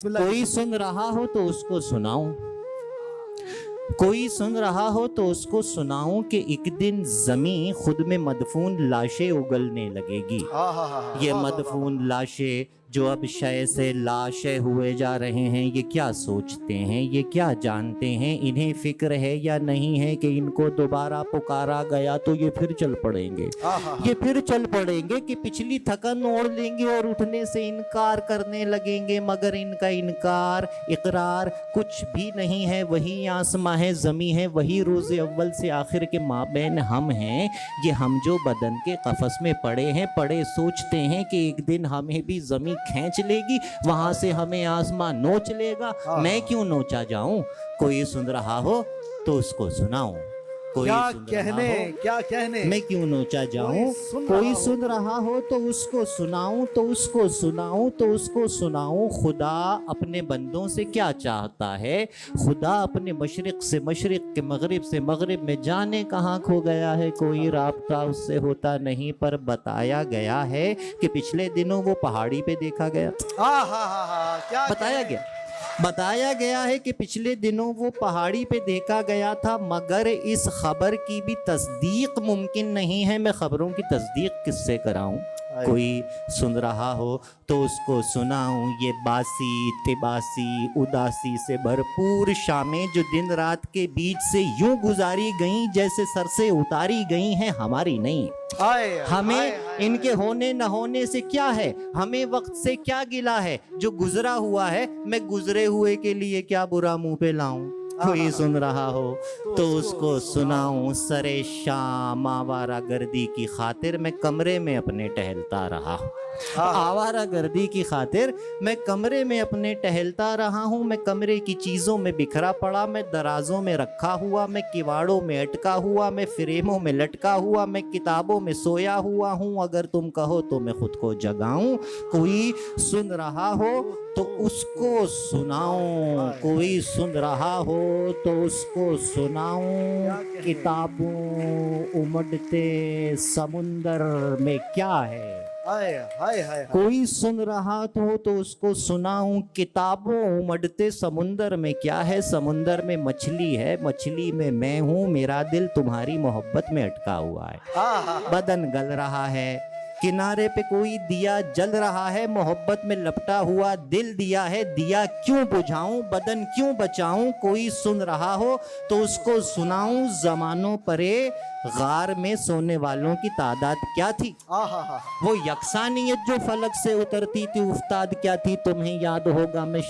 कोई सुन रहा हो तो उसको सुनाऊं, कोई सुन रहा हो तो उसको सुनाऊं कि एक दिन जमीन खुद में मदफून लाशें उगलने लगेगी। ये मदफून लाशें जो अब शय से लाशें हुए जा रहे हैं, ये क्या सोचते हैं, ये क्या जानते हैं, इन्हें फिक्र है या नहीं है कि इनको दोबारा पुकारा गया तो ये फिर चल पड़ेंगे। ये फिर चल पड़ेंगे कि पिछली थकन ओढ़ लेंगे और उठने से इनकार करने लगेंगे, मगर इनका इनकार इकरार कुछ भी नहीं है। वही आसमां है, ज़मी है, वही रोज़े अव्वल से आखिर के माबैन हम हैं। ये हम जो बदन के कफस में पड़े हैं, पड़े सोचते हैं कि एक दिन हमें भी ज़मी खींच लेगी, वहां से हमें आसमां नोच लेगा। मैं क्यों नोचा जाऊं? कोई सुन रहा हो तो उसको सुनाऊं, कोई क्या कहने मैं क्यों नोचा जाऊं? कोई सुन रहा हो तो उसको सुनाऊं, तो उसको सुनाऊं, तो उसको सुनाऊं। खुदा अपने बंदों से क्या चाहता है? खुदा अपने मशरिक से मशरिक के मगरिब से मगरिब में जाने कहाँ खो गया है, कोई राब्ता उससे होता नहीं। पर बताया गया है कि पिछले दिनों वो पहाड़ी पे देखा गया। क्या बताया गया है कि पिछले दिनों वो पहाड़ी पे देखा गया था, मगर इस खबर की भी तस्दीक मुमकिन नहीं है। मैं खबरों की तस्दीक किससे कराऊं? कोई सुन रहा हो तो उसको सुनाऊं। ये बासी तिबासी उदासी से भरपूर शामें जो दिन रात के बीच से यूं गुजारी गईं जैसे सर से उतारी गई हैं, हमारी नहीं। हमें इनके होने न होने से क्या है, हमें वक्त से क्या गिला है। जो गुजरा हुआ है मैं गुजरे हुए के लिए क्या बुरा मुंह पे लाऊं। कोई सुन रहा हो तो उसको सुनाऊं। सरे शाम आवारा गर्दी की खातिर मैं कमरे में अपने टहलता रहा। आवारा गर्दी की खातिर मैं कमरे में अपने टहलता रहा हूँ। मैं कमरे की चीज़ों में बिखरा पड़ा, मैं दराजों में रखा हुआ, मैं किवाड़ों में अटका हुआ, मैं फ्रेमों में लटका हुआ, मैं किताबों में सोया हुआ हूँ। अगर तुम कहो तो मैं खुद को जगाऊं। कोई सुन रहा हो तो उसको सुनाऊं, कोई सुन रहा हो तो उसको सुनाऊं। किताबों उमड़ते समुंदर में क्या है, कोई सुन रहा तो उसको सुनाऊं। किताबों उमड़ते समुंदर में क्या है, समुंदर में मछली है, मछली में मैं हूं। मेरा दिल तुम्हारी मोहब्बत में अटका हुआ है। बदन गल रहा है, किनारे पे कोई दिया जल रहा है, मोहब्बत में लपटा हुआ दिल दिया है। दिया क्यों बुझाऊं, बदन क्यों बचाऊं? कोई सुन रहा हो तो उसको सुनाऊं। जमानों परे गार में सोने वालों की तादाद क्या थी, वो यकसानियत जो फलक से उतरती थी उस्ताद क्या थी। तुम्हें याद होगा मैं